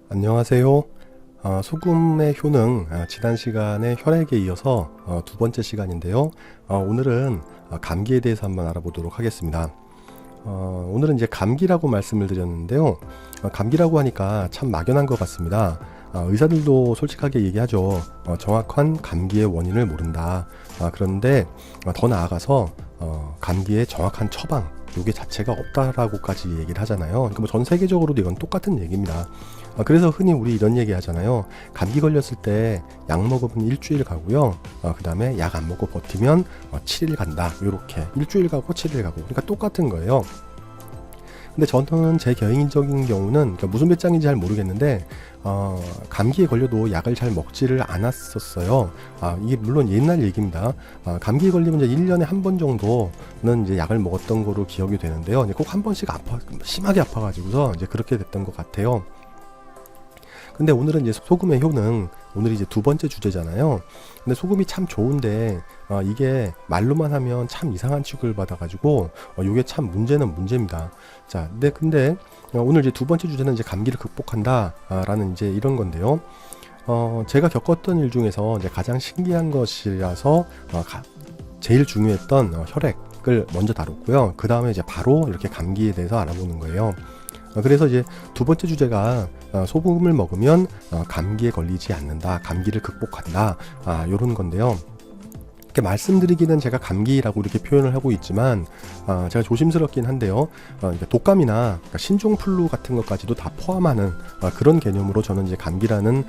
안녕하세요. 소금의 효능, 지난 시간에 혈액에 이어서 두 번째 시간인데요. 오늘은 감기에 대해서 한번 알아보도록 하겠습니다. 오늘은 이제 감기라고 말씀을 드렸는데요. 감기라고 하니까 참 막연한 것 같습니다. 의사들도 솔직하게 얘기하죠. 정확한 감기의 원인을 모른다. 그런데 더 나아가서 감기의 정확한 처방, 요게 자체가 없다라고까지 얘기를 하잖아요. 그러니까 뭐 전 세계적으로도 이건 똑같은 얘기입니다. 그래서 흔히 우리 이런 얘기 하잖아요. 감기 걸렸을 때 약 먹으면 일주일 가고요. 그 다음에 약 안 먹고 버티면 7일 간다. 요렇게 일주일 가고 7일 가고. 그러니까 똑같은 거예요. 근데 저는 제 개인적인 경우는 그러니까 무슨 배짱인지 잘 모르겠는데 감기에 걸려도 약을 잘 먹지를 않았었어요. 이게 물론 옛날 얘기입니다. 감기에 걸리면 이제 1년에 한 번 정도는 이제 약을 먹었던 거로 기억이 되는데요. 꼭 한 번씩 심하게 아파가지고서 이제 그렇게 됐던 것 같아요. 근데 오늘은 이제 소금의 효능, 오늘이 이제 두 번째 주제잖아요. 근데 소금이 참 좋은데 이게 말로만 하면 참 이상한 취급을 받아가지고 이게 참 문제는 문제입니다. 자, 근데 오늘 이제 두 번째 주제는 이제 감기를 극복한다라는 이제 이런 건데요. 제가 겪었던 일 중에서 이제 가장 신기한 것이라서 제일 중요했던 혈액을 먼저 다뤘고요. 그 다음에 이제 바로 이렇게 감기에 대해서 알아보는 거예요. 그래서 이제 두 번째 주제가 소금을 먹으면 감기에 걸리지 않는다, 감기를 극복한다, 요런 건데요. 이렇게 말씀드리기는 제가 감기라고 이렇게 표현을 하고 있지만 제가 조심스럽긴 한데요. 독감이나 신종플루 같은 것까지도 다 포함하는 그런 개념으로 저는 이제 감기라는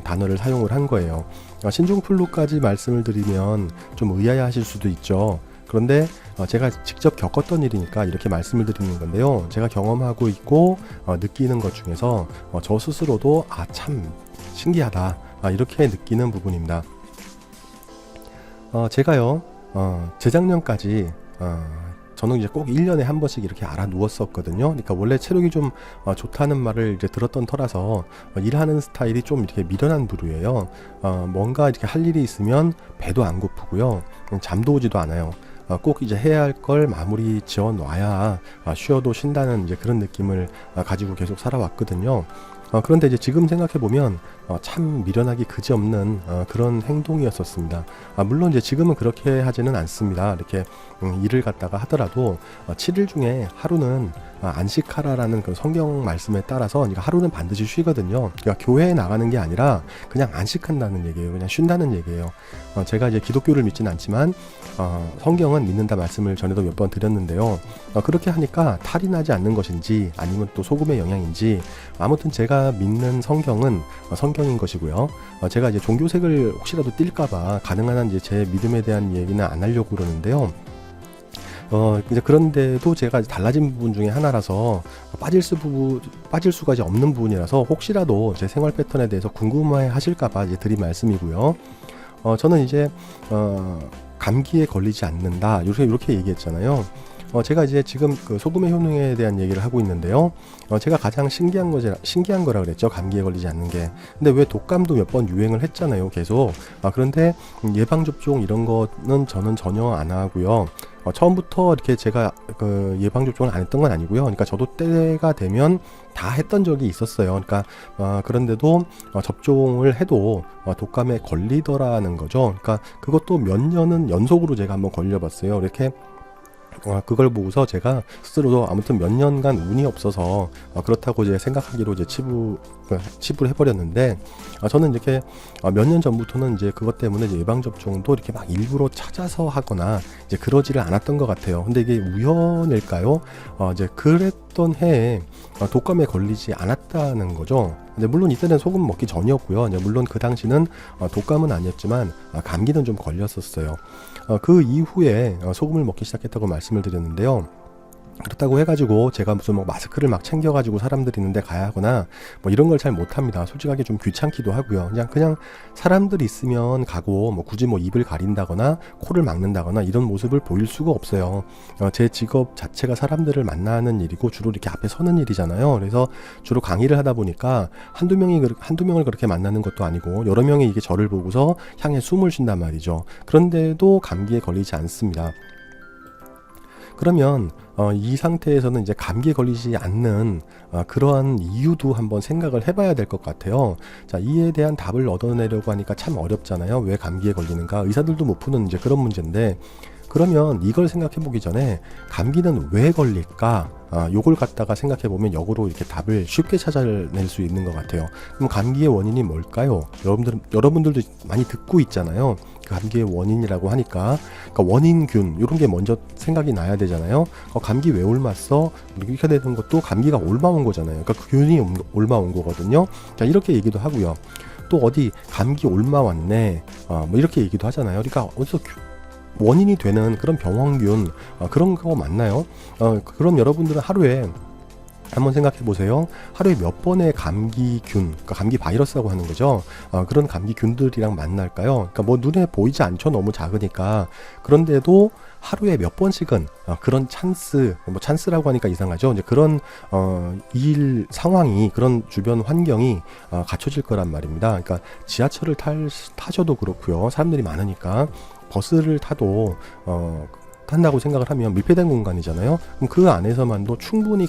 단어를 사용을 한 거예요. 신종플루까지 말씀을 드리면 좀 의아해하실 수도 있죠. 그런데 제가 직접 겪었던 일이니까 이렇게 말씀을 드리는 건데요. 제가 경험하고 있고 느끼는 것 중에서 저 스스로도 참 신기하다, 이렇게 느끼는 부분입니다. 제가요 재작년까지 저는 이제 꼭 1년에 한 번씩 이렇게 알아 누웠었거든요. 그러니까 원래 체력이 좀 좋다는 말을 이제 들었던 터라서 일하는 스타일이 좀 이렇게 미련한 부류예요. 뭔가 이렇게 할 일이 있으면 배도 안 고프고요. 잠도 오지도 않아요. 꼭 이제 해야 할 걸 마무리 지어 놔야 쉬어도 쉰다는 이제 그런 느낌을 가지고 계속 살아왔거든요. 그런데 이제 지금 생각해보면 참 미련하기 그지없는 그런 행동이었었습니다. 물론 이제 지금은 그렇게 하지는 않습니다. 이렇게 일을 갖다가 하더라도 7일 중에 하루는 안식하라라는 그 성경 말씀에 따라서 그러니까 하루는 반드시 쉬거든요. 그러니까 교회에 나가는 게 아니라 그냥 안식한다는 얘기예요. 그냥 쉰다는 얘기예요. 제가 이제 기독교를 믿지는 않지만 성경은 믿는다 말씀을 전에도 몇 번 드렸는데요. 그렇게 하니까 탈이 나지 않는 것인지 아니면 또 소금의 영향인지 아무튼 제가 믿는 성경은 성경인 것이고요. 제가 이제 종교색을 혹시라도 띌까봐 가능한 한 이제 제 믿음에 대한 얘기는 안 하려고 그러는데요. 이제 그런데도 제가 달라진 부분 중에 하나라서 빠질 수가 이제 없는 부분이라서 혹시라도 제 생활 패턴에 대해서 궁금해 하실까봐 이제 드린 말씀이고요. 저는 이제 감기에 걸리지 않는다, 이렇게 얘기했잖아요. 제가 이제 지금 그 소금의 효능에 대한 얘기를 하고 있는데요. 제가 가장 신기한 거라 그랬죠. 감기에 걸리지 않는 게. 근데 왜 독감도 몇 번 유행을 했잖아요. 계속. 그런데 예방접종 이런 거는 저는 전혀 안 하고요. 처음부터 이렇게 제가 그 예방접종을 안 했던 건 아니고요. 그러니까 저도 때가 되면 다 했던 적이 있었어요. 그러니까 그런데도 접종을 해도 독감에 걸리더라는 거죠. 그러니까 그것도 몇 년은 연속으로 제가 한번 걸려봤어요. 이렇게 그걸 보고서 제가 스스로도 아무튼 몇 년간 운이 없어서 그렇다고 이제 생각하기로 이제 치부를 해버렸는데 저는 이렇게 몇 년 전부터는 이제 그것 때문에 이제 예방접종도 이렇게 막 일부러 찾아서 하거나 이제 그러지를 않았던 것 같아요. 근데 이게 우연일까요? 이제 그랬던 해에 독감에 걸리지 않았다는 거죠. 근데 물론 이때는 소금 먹기 전이었고요. 이제 물론 그 당시는 독감은 아니었지만 감기는 좀 걸렸었어요. 그 이후에 소금을 먹기 시작했다고 말씀을 드렸는데요. 그렇다고 해가지고 제가 무슨 뭐 마스크를 막 챙겨가지고 사람들이 있는데 가야 하거나 뭐 이런 걸 잘 못합니다. 솔직하게 좀 귀찮기도 하고요. 그냥 사람들이 있으면 가고 뭐 굳이 뭐 입을 가린다거나 코를 막는다거나 이런 모습을 보일 수가 없어요. 제 직업 자체가 사람들을 만나는 일이고 주로 이렇게 앞에 서는 일이잖아요. 그래서 주로 강의를 하다 보니까 한두 명을 그렇게 만나는 것도 아니고 여러 명이 이게 저를 보고서 향해 숨을 쉰단 말이죠. 그런데도 감기에 걸리지 않습니다. 그러면 이 상태에서는 이제 감기에 걸리지 않는 그러한 이유도 한번 생각을 해봐야 될 것 같아요. 자, 이에 대한 답을 얻어내려고 하니까 참 어렵잖아요. 왜 감기에 걸리는가? 의사들도 못 푸는 이제 그런 문제인데, 그러면 이걸 생각해 보기 전에 감기는 왜 걸릴까? 요걸 갖다가 생각해 보면 역으로 이렇게 답을 쉽게 찾아낼 수 있는 것 같아요. 그럼 감기의 원인이 뭘까요? 여러분들도 많이 듣고 있잖아요. 그 감기의 원인이라고 하니까, 그러니까 원인균 이런 게 먼저 생각이 나야 되잖아요. 감기 왜 옮았어? 이렇게 되는 것도 감기가 옮아온 거잖아요. 그러니까 그 균이 옮아온 거거든요. 자, 이렇게 얘기도 하고요. 또 어디 감기 옮아왔네, 뭐 이렇게 얘기도 하잖아요. 그러니까 어디서 원인이 되는 그런 병원균 그런 거 맞나요? 그럼 여러분들은 하루에 한번 생각해 보세요. 하루에 몇 번의 감기균, 그러니까 감기 바이러스라고 하는 거죠. 그런 감기균들이랑 만날까요? 그러니까 뭐 눈에 보이지 않죠. 너무 작으니까. 그런데도 하루에 몇 번씩은 그런 뭐 찬스라고 하니까 이상하죠. 이제 그런 일 상황이, 그런 주변 환경이 갖춰질 거란 말입니다. 그러니까 지하철을 타셔도 그렇고요. 사람들이 많으니까 버스를 탄다고 생각을 하면 밀폐된 공간이잖아요. 그럼 그 안에서만도 충분히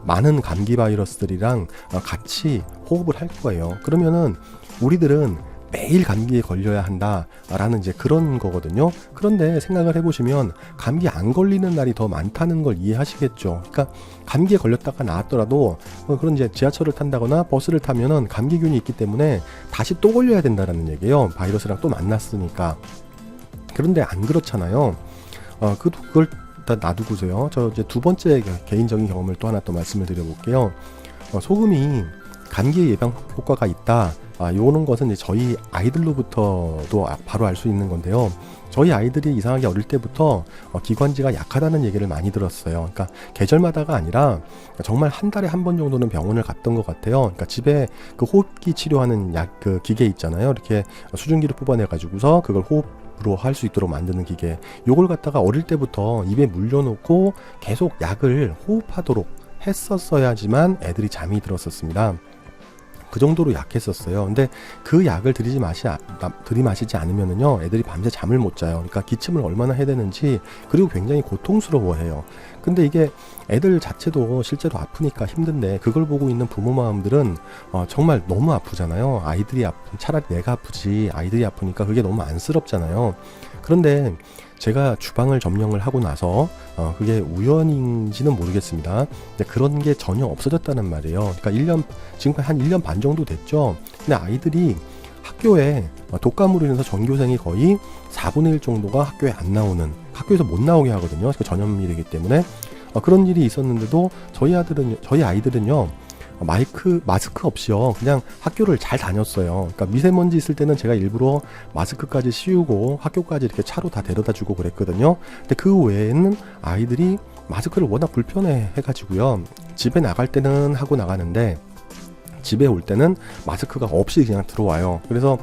많은 감기 바이러스들이랑 같이 호흡을 할 거예요. 그러면은 우리들은 매일 감기에 걸려야 한다라는 이제 그런 거거든요. 그런데 생각을 해보시면 감기 안 걸리는 날이 더 많다는 걸 이해하시겠죠. 그러니까 감기에 걸렸다가 나았더라도 그런 이제 지하철을 탄다거나 버스를 타면은 감기균이 있기 때문에 다시 또 걸려야 된다라는 얘기예요. 바이러스랑 또 만났으니까. 그런데 안 그렇잖아요. 그걸 일단 놔두고서요. 저 이제 두 번째 개인적인 경험을 또 하나 또 말씀을 드려볼게요. 소금이 감기 예방 효과가 있다. 요런 것은 이제 저희 아이들로부터도 바로 알 수 있는 건데요. 저희 아이들이 이상하게 어릴 때부터 기관지가 약하다는 얘기를 많이 들었어요. 그러니까 계절마다가 아니라 정말 한 달에 한 번 정도는 병원을 갔던 것 같아요. 그러니까 집에 그 호흡기 치료하는 그 기계 있잖아요. 이렇게 수증기를 뽑아내가지고서 그걸 호흡으로 할 수 있도록 만드는 기계. 요걸 갖다가 어릴 때부터 입에 물려놓고 계속 약을 호흡하도록 했었어야지만 애들이 잠이 들었었습니다. 그 정도로 약했었어요. 근데 그 약을 들이마시지 않으면은요, 애들이 밤새 잠을 못 자요. 그러니까 기침을 얼마나 해야 되는지, 그리고 굉장히 고통스러워해요. 근데 이게 애들 자체도 실제로 아프니까 힘든데, 그걸 보고 있는 부모 마음들은 정말 너무 아프잖아요. 차라리 내가 아프지, 아이들이 아프니까 그게 너무 안쓰럽잖아요. 그런데 제가 주방을 점령을 하고 나서 그게 우연인지는 모르겠습니다. 근데 그런 게 전혀 없어졌다는 말이에요. 그러니까 지금 한 1년 반 정도 됐죠. 근데 아이들이 학교에 독감으로 인해서 전교생이 거의 4분의 1 정도가 학교에 안 나오는, 학교에서 못 나오게 하거든요. 그 전염일이기 때문에. 그런 일이 있었는데도 저희 아이들은요, 마스크 없이요, 그냥 학교를 잘 다녔어요. 그러니까 미세먼지 있을 때는 제가 일부러 마스크까지 씌우고 학교까지 이렇게 차로 다 데려다 주고 그랬거든요. 근데 그 외에는 아이들이 마스크를 워낙 불편해 해가지고요, 집에 나갈 때는 하고 나가는데 집에 올 때는 마스크가 없이 그냥 들어와요. 그래서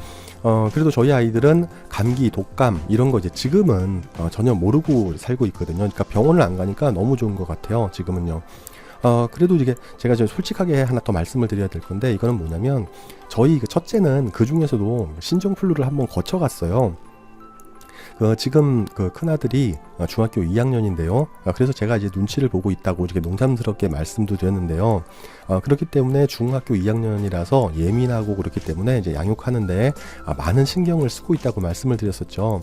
그래도 저희 아이들은 감기, 독감 이런 거 이제 지금은 전혀 모르고 살고 있거든요. 그러니까 병원을 안 가니까 너무 좋은 것 같아요. 지금은요. 그래도 이게 제가 좀 솔직하게 하나 더 말씀을 드려야 될 건데, 이거는 뭐냐면 저희 첫째는 그 중에서도 신종플루를 한번 거쳐갔어요. 지금 그 큰아들이 중학교 2학년인데요. 그래서 제가 이제 눈치를 보고 있다고 이렇게 농담스럽게 말씀도 드렸는데요. 그렇기 때문에 중학교 2학년이라서 예민하고 그렇기 때문에 이제 양육하는데 많은 신경을 쓰고 있다고 말씀을 드렸었죠.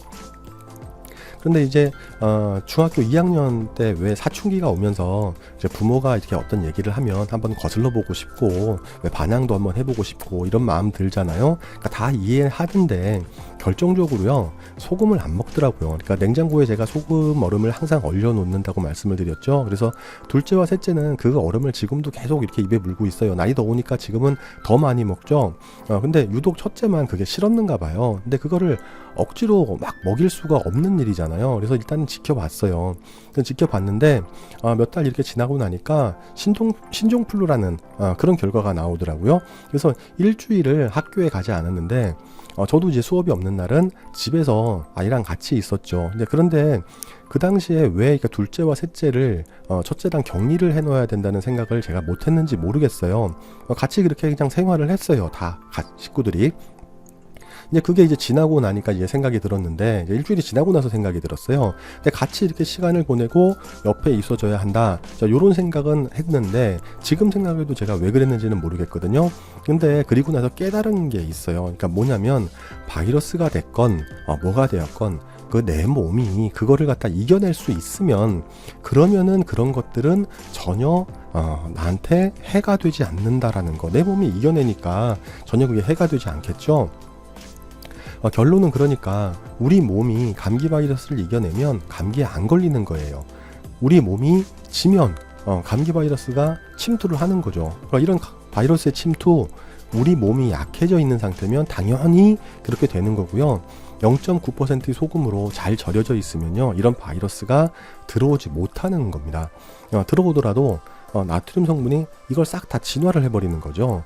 그런데 이제 중학교 2학년 때 왜 사춘기가 오면서 이제 부모가 이렇게 어떤 얘기를 하면 한번 거슬러 보고 싶고, 왜 반항도 한번 해보고 싶고 이런 마음 들잖아요. 그러니까 다 이해하는데 결정적으로요, 소금을 안 먹더라고요. 그러니까 냉장고에 제가 소금 얼음을 항상 얼려 놓는다고 말씀을 드렸죠. 그래서 둘째와 셋째는 그 얼음을 지금도 계속 이렇게 입에 물고 있어요. 날이 더우니까 지금은 더 많이 먹죠. 근데 유독 첫째만 그게 싫었는가 봐요. 근데 그거를 억지로 막 먹일 수가 없는 일이잖아요. 그래서 일단 지켜봤어요. 지켜봤는데 몇 달 이렇게 지나고 나니까 신종플루라는 그런 결과가 나오더라고요. 그래서 일주일을 학교에 가지 않았는데 저도 이제 수업이 없는 날은 집에서 아이랑 같이 있었죠. 그런데 그 당시에 왜 그러니까 둘째와 셋째를 첫째랑 격리를 해놓아야 된다는 생각을 제가 못했는지 모르겠어요. 같이 그렇게 그냥 생활을 했어요. 다 식구들이. 이제 그게 이제 지나고 나니까 이제 생각이 들었는데, 이제 일주일이 지나고 나서 생각이 들었어요. 근데 같이 이렇게 시간을 보내고 옆에 있어줘야 한다, 요런 생각은 했는데, 지금 생각해도 제가 왜 그랬는지는 모르겠거든요. 근데 그리고 나서 깨달은 게 있어요. 그러니까 뭐냐면, 바이러스가 됐건 뭐가 되었건 그 내 몸이 그거를 갖다 이겨낼 수 있으면, 그러면은 그런 것들은 전혀 나한테 해가 되지 않는다라는 거. 내 몸이 이겨내니까 전혀 그게 해가 되지 않겠죠. 결론은 그러니까 우리 몸이 감기 바이러스를 이겨내면 감기에 안 걸리는 거예요. 우리 몸이 지면 감기 바이러스가 침투를 하는 거죠. 그러니까 이런 바이러스의 침투, 우리 몸이 약해져 있는 상태면 당연히 그렇게 되는 거고요. 0.9%의 소금으로 잘 절여져 있으면요, 이런 바이러스가 들어오지 못하는 겁니다. 들어오더라도 나트륨 성분이 이걸 싹 다 진화를 해버리는 거죠.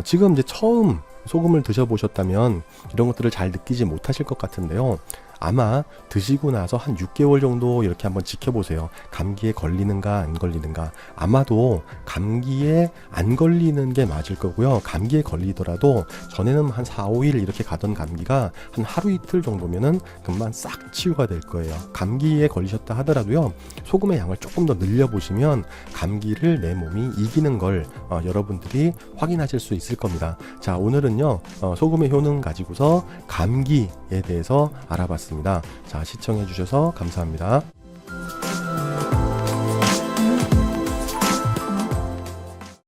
지금 이제 처음 소금을 드셔보셨다면 이런 것들을 잘 느끼지 못하실 것 같은데요. 아마 드시고 나서 한 6개월 정도 이렇게 한번 지켜보세요. 감기에 걸리는가 안 걸리는가. 아마도 감기에 안 걸리는 게 맞을 거고요. 감기에 걸리더라도 전에는 한 4, 5일 이렇게 가던 감기가 한 하루 이틀 정도면은 금방 싹 치유가 될 거예요. 감기에 걸리셨다 하더라도요, 소금의 양을 조금 더 늘려보시면 감기를 내 몸이 이기는 걸 여러분들이 확인하실 수 있을 겁니다. 자, 오늘은요, 소금의 효능 가지고서 감기에 대해서 알아봤습니다. 자, 시청해 주셔서 감사합니다.